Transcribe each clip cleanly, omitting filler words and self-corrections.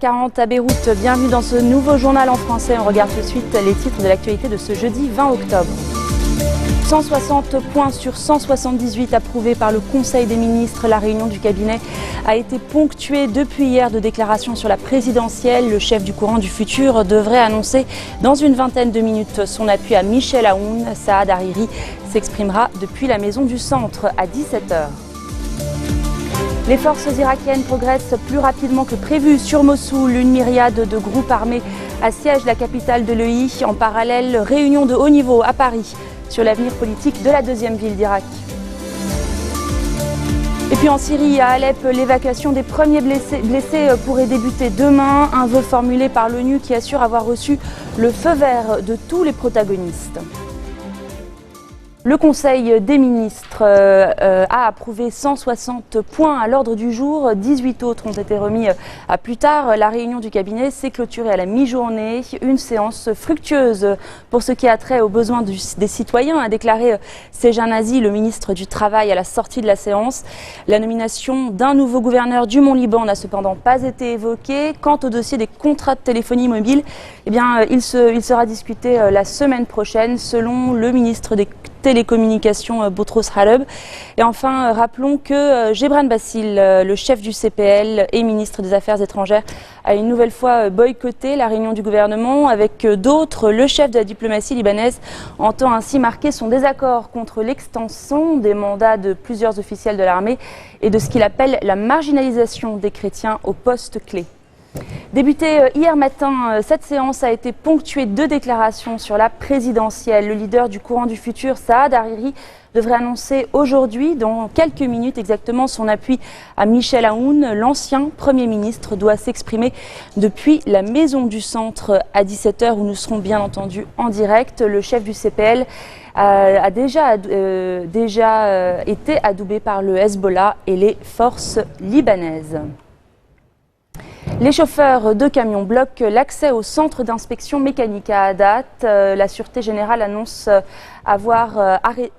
7h40 à Beyrouth, bienvenue dans ce nouveau journal en français. On regarde tout de suite les titres de l'actualité de ce jeudi 20 octobre. 160 points sur 178 approuvés par le Conseil des ministres. La réunion du cabinet a été ponctuée depuis hier de déclarations sur la présidentielle. Le chef du courant du futur devrait annoncer dans une vingtaine de minutes son appui à Michel Aoun. Saad Hariri s'exprimera depuis la maison du centre à 17h. Les forces irakiennes progressent plus rapidement que prévu sur Mossoul. Une myriade de groupes armés assiègent la capitale de l'EI. En parallèle, réunion de haut niveau à Paris sur l'avenir politique de la deuxième ville d'Irak. Et puis en Syrie, à Alep, l'évacuation des premiers blessés pourrait débuter demain. Un vœu formulé par l'ONU qui assure avoir reçu le feu vert de tous les protagonistes. Le Conseil des ministres a approuvé 160 points à l'ordre du jour. 18 autres ont été remis à plus tard. La réunion du cabinet s'est clôturée à la mi-journée. Une séance fructueuse pour ce qui a trait aux besoins des citoyens, a déclaré Sejan Nazi, le ministre du Travail, à la sortie de la séance. La nomination d'un nouveau gouverneur du Mont-Liban n'a cependant pas été évoquée. Quant au dossier des contrats de téléphonie mobile, eh bien, il sera discuté la semaine prochaine, selon le ministre des télécommunications Boutros Ghali. Et enfin, rappelons que Gebran Bassil, le chef du CPL et ministre des Affaires étrangères, a une nouvelle fois boycotté la réunion du gouvernement. Avec d'autres, le chef de la diplomatie libanaise entend ainsi marquer son désaccord contre l'extension des mandats de plusieurs officiels de l'armée et de ce qu'il appelle la marginalisation des chrétiens aux postes clés. Débutée hier matin, cette séance a été ponctuée de déclarations sur la présidentielle. Le leader du courant du futur, Saad Hariri, devrait annoncer aujourd'hui, dans quelques minutes exactement, son appui à Michel Aoun. L'ancien Premier ministre doit s'exprimer depuis la maison du centre à 17h où nous serons bien entendu en direct. Le chef du CPL a déjà été adoubé par le Hezbollah et les forces libanaises. Les chauffeurs de camions bloquent l'accès au centre d'inspection mécanique à Haddad. La Sûreté Générale annonce avoir arrêté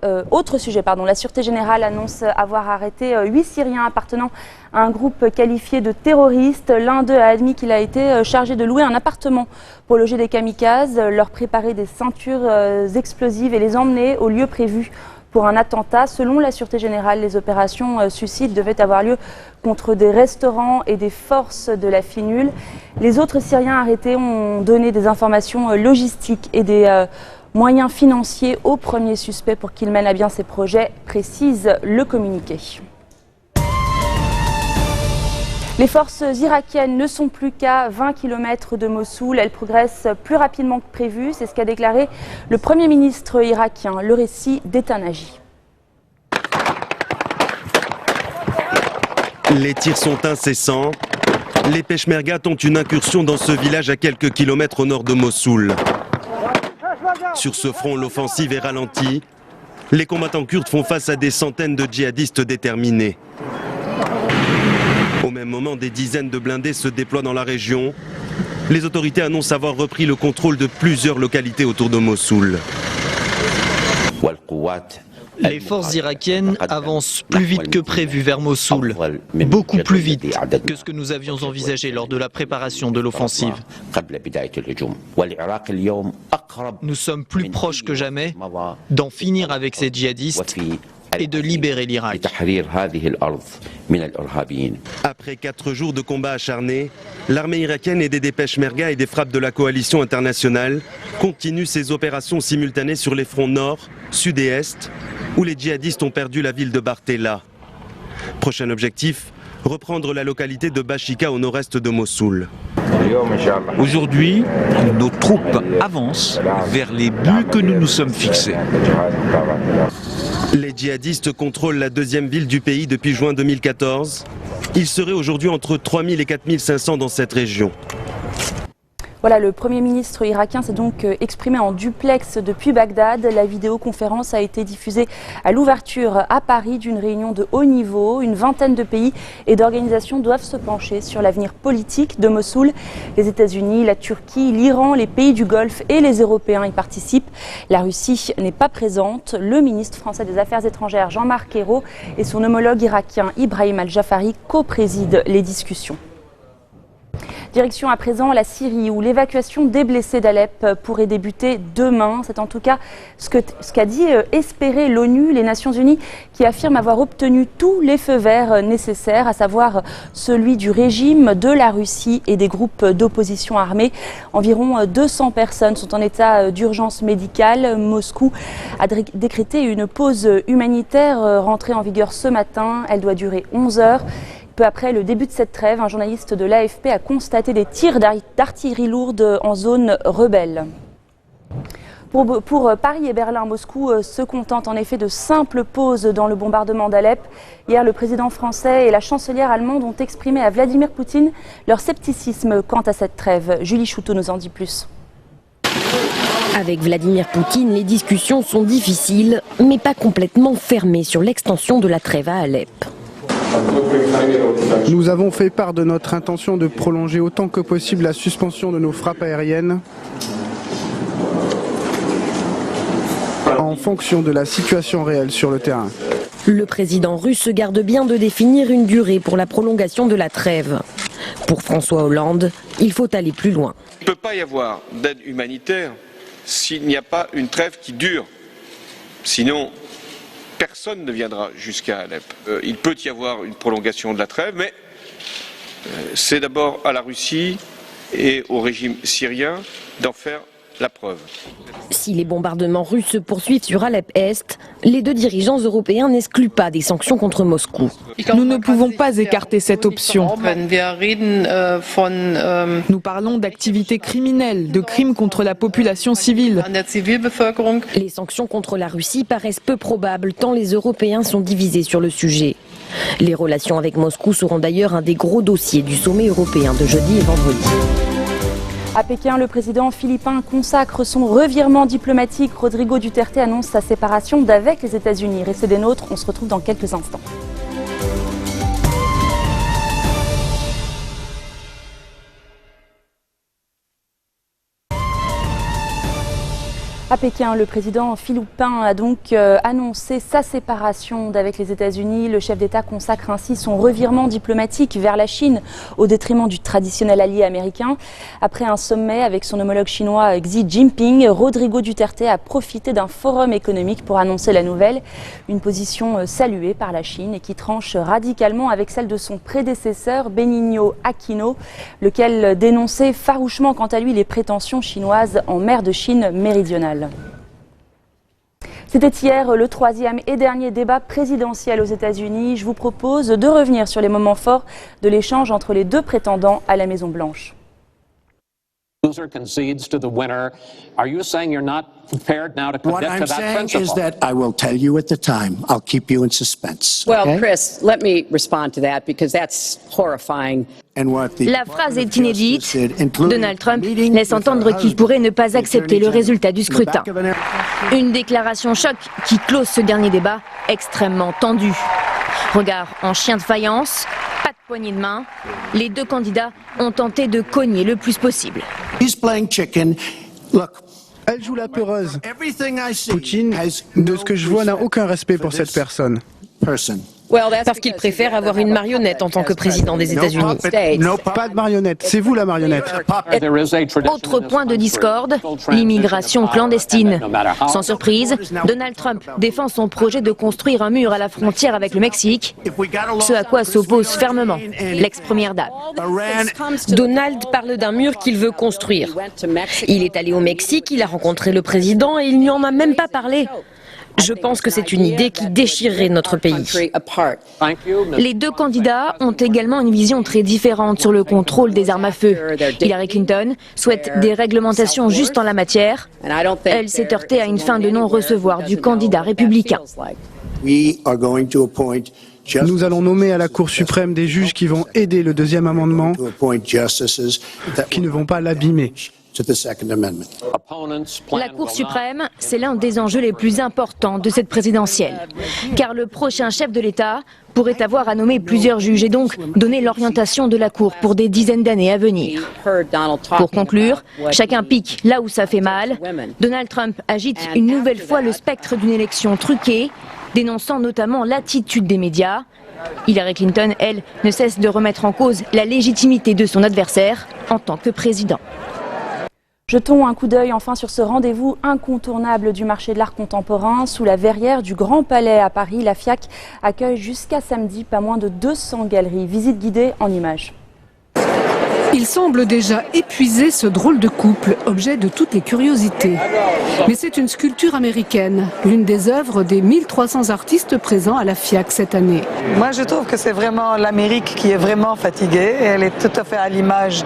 8 Syriens appartenant à un groupe qualifié de terroriste. L'un d'eux a admis qu'il a été chargé de louer un appartement pour loger des kamikazes, leur préparer des ceintures explosives et les emmener au lieu prévu pour un attentat. Selon la Sûreté Générale, les opérations suicides devaient avoir lieu contre des restaurants et des forces de la FINUL. Les autres Syriens arrêtés ont donné des informations logistiques et des moyens financiers aux premiers suspects pour qu'ils mènent à bien ces projets, précise le communiqué. Les forces irakiennes ne sont plus qu'à 20 km de Mossoul. Elles progressent plus rapidement que prévu. C'est ce qu'a déclaré le Premier ministre irakien. Le récit d'Ethan Haji. Les tirs sont incessants. Les Peshmerga tentent une incursion dans ce village à quelques kilomètres au nord de Mossoul. Sur ce front, l'offensive est ralentie. Les combattants kurdes font face à des centaines de djihadistes déterminés. Au même moment, des dizaines de blindés se déploient dans la région. Les autorités annoncent avoir repris le contrôle de plusieurs localités autour de Mossoul. Les forces irakiennes avancent plus vite que prévu vers Mossoul, beaucoup plus vite que ce que nous avions envisagé lors de la préparation de l'offensive. Nous sommes plus proches que jamais d'en finir avec ces djihadistes et de libérer l'Irak. Après 4 jours de combats acharnés, l'armée irakienne aidée des Peshmerga et des frappes de la coalition internationale continue ses opérations simultanées sur les fronts nord, sud et est, où les djihadistes ont perdu la ville de Bartella. Prochain objectif, reprendre la localité de Bashika au nord-est de Mossoul. Aujourd'hui, nos troupes avancent vers les buts que nous nous sommes fixés. Les djihadistes contrôlent la deuxième ville du pays depuis juin 2014. Il serait aujourd'hui entre 3000 et 4500 dans cette région. Voilà, le Premier ministre irakien s'est donc exprimé en duplex depuis Bagdad. La vidéoconférence a été diffusée à l'ouverture à Paris d'une réunion de haut niveau. Une vingtaine de pays et d'organisations doivent se pencher sur l'avenir politique de Mossoul. Les États-Unis, la Turquie, l'Iran, les pays du Golfe et les Européens y participent. La Russie n'est pas présente. Le ministre français des Affaires étrangères Jean-Marc Ayrault et son homologue irakien Ibrahim Al-Jafari co-président les discussions. Direction à présent la Syrie où l'évacuation des blessés d'Alep pourrait débuter demain. C'est en tout cas ce qu'a dit espérer l'ONU, les Nations Unies, qui affirment avoir obtenu tous les feux verts nécessaires, à savoir celui du régime, de la Russie et des groupes d'opposition armés. Environ 200 personnes sont en état d'urgence médicale. Moscou a décrété une pause humanitaire rentrée en vigueur ce matin. Elle doit durer 11 heures. Peu après le début de cette trêve, un journaliste de l'AFP a constaté des tirs d'artillerie lourde en zone rebelle. Pour Paris et Berlin, Moscou se contente en effet de simples pauses dans le bombardement d'Alep. Hier, le président français et la chancelière allemande ont exprimé à Vladimir Poutine leur scepticisme quant à cette trêve. Julie Chouteau nous en dit plus. Avec Vladimir Poutine, les discussions sont difficiles, mais pas complètement fermées sur l'extension de la trêve à Alep. Nous avons fait part de notre intention de prolonger autant que possible la suspension de nos frappes aériennes en fonction de la situation réelle sur le terrain. Le président russe se garde bien de définir une durée pour la prolongation de la trêve. Pour François Hollande, il faut aller plus loin. Il ne peut pas y avoir d'aide humanitaire s'il n'y a pas une trêve qui dure. Sinon, personne ne viendra jusqu'à Alep. Il peut y avoir une prolongation de la trêve, mais c'est d'abord à la Russie et au régime syrien d'en faire la preuve. Si les bombardements russes se poursuivent sur Alep-Est, les deux dirigeants européens n'excluent pas des sanctions contre Moscou. Nous ne pouvons pas écarter cette option. Nous parlons d'activités criminelles, de crimes contre la population civile. Les sanctions contre la Russie paraissent peu probables tant les Européens sont divisés sur le sujet. Les relations avec Moscou seront d'ailleurs un des gros dossiers du sommet européen de jeudi et vendredi. À Pékin, le président philippin consacre son revirement diplomatique. Rodrigo Duterte annonce sa séparation d'avec les États-Unis. Restez des nôtres, on se retrouve dans quelques instants. À Pékin, le président philippin a donc annoncé sa séparation d'avec les États-Unis. Le chef d'État consacre ainsi son revirement diplomatique vers la Chine au détriment du traditionnel allié américain. Après un sommet avec son homologue chinois Xi Jinping, Rodrigo Duterte a profité d'un forum économique pour annoncer la nouvelle. Une position saluée par la Chine et qui tranche radicalement avec celle de son prédécesseur Benigno Aquino, lequel dénonçait farouchement quant à lui les prétentions chinoises en mer de Chine méridionale. C'était hier le troisième et dernier débat présidentiel aux États-Unis. Je vous propose de revenir sur les moments forts de l'échange entre les deux prétendants à la Maison-Blanche. Loser concedes to the winner. Are you saying you're not prepared now to commit to that principle? What I'm saying is that I will tell you at the time. I'll keep you in suspense. Well, okay? Chris, let me respond to that because that's horrifying. La phrase est inédite. Donald Trump laisse entendre qu'il pourrait ne pas accepter le résultat du scrutin. Une déclaration choc qui close ce dernier débat extrêmement tendu. Regard en chien de faïence, pas de poignée de main. Les deux candidats ont tenté de cogner le plus possible. Elle joue la peureuse. Poutine, de ce que je vois, n'a aucun respect pour cette personne. Parce qu'il préfère avoir une marionnette en tant que président des États-Unis. Pas de marionnette, c'est vous la marionnette. Autre point de discorde, l'immigration clandestine. Sans surprise, Donald Trump défend son projet de construire un mur à la frontière avec le Mexique, ce à quoi s'oppose fermement l'ex-première dame. Donald parle d'un mur qu'il veut construire. Il est allé au Mexique, il a rencontré le président et il n'y en a même pas parlé. Je pense que c'est une idée qui déchirerait notre pays. Les deux candidats ont également une vision très différente sur le contrôle des armes à feu. Hillary Clinton souhaite des réglementations justes en la matière. Elle s'est heurtée à une fin de non-recevoir du candidat républicain. Nous allons nommer à la Cour suprême des juges qui vont aider le deuxième amendement, qui ne vont pas l'abîmer. La Cour suprême, c'est l'un des enjeux les plus importants de cette présidentielle. Car le prochain chef de l'État pourrait avoir à nommer plusieurs juges et donc donner l'orientation de la Cour pour des dizaines d'années à venir. Pour conclure, chacun pique là où ça fait mal. Donald Trump agite une nouvelle fois le spectre d'une élection truquée, dénonçant notamment l'attitude des médias. Hillary Clinton, elle, ne cesse de remettre en cause la légitimité de son adversaire en tant que président. Jetons un coup d'œil enfin sur ce rendez-vous incontournable du marché de l'art contemporain. Sous la verrière du Grand Palais à Paris, la FIAC accueille jusqu'à samedi pas moins de 200 galeries. Visite guidée en images. Il semble déjà épuisé, ce drôle de couple, objet de toutes les curiosités. Mais c'est une sculpture américaine, l'une des œuvres des 1300 artistes présents à la FIAC cette année. Moi je trouve que c'est vraiment l'Amérique qui est vraiment fatiguée, et elle est tout à fait à l'image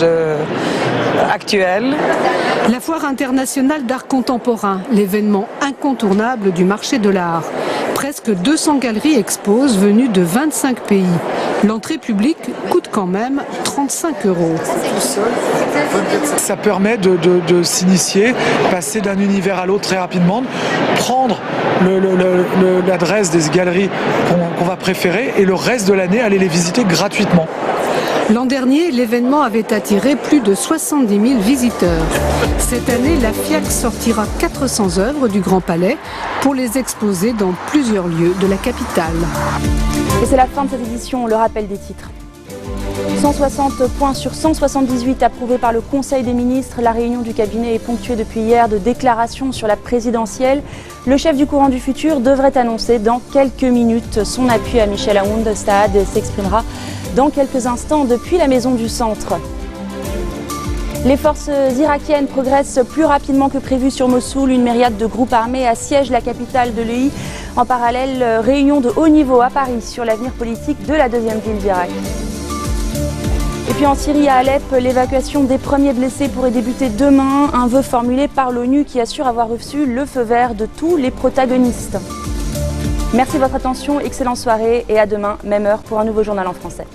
actuelle. La Foire internationale d'art contemporain, l'événement incontournable du marché de l'art. Presque 200 galeries exposent venues de 25 pays. L'entrée publique coûte quand même 35 €. Ça permet de s'initier, passer d'un univers à l'autre très rapidement, prendre l'adresse des galeries qu'on va préférer et le reste de l'année aller les visiter gratuitement. L'an dernier, l'événement avait attiré plus de 70 000 visiteurs. Cette année, la FIAC sortira 400 œuvres du Grand Palais pour les exposer dans plusieurs lieux de la capitale. Et c'est la fin de cette édition, le rappel des titres. 160 points sur 178 approuvés par le Conseil des ministres. La réunion du cabinet est ponctuée depuis hier de déclarations sur la présidentielle. Le chef du courant du futur devrait annoncer dans quelques minutes son appui à Michel Aoun. Saad s'exprimera dans quelques instants depuis la maison du centre. Les forces irakiennes progressent plus rapidement que prévu sur Mossoul. Une myriade de groupes armés assiègent la capitale de l'EI. En parallèle, réunion de haut niveau à Paris sur l'avenir politique de la deuxième ville d'Irak. Et puis en Syrie, à Alep, l'évacuation des premiers blessés pourrait débuter demain. Un vœu formulé par l'ONU qui assure avoir reçu le feu vert de tous les protagonistes. Merci de votre attention, excellente soirée et à demain, même heure, pour un nouveau journal en français.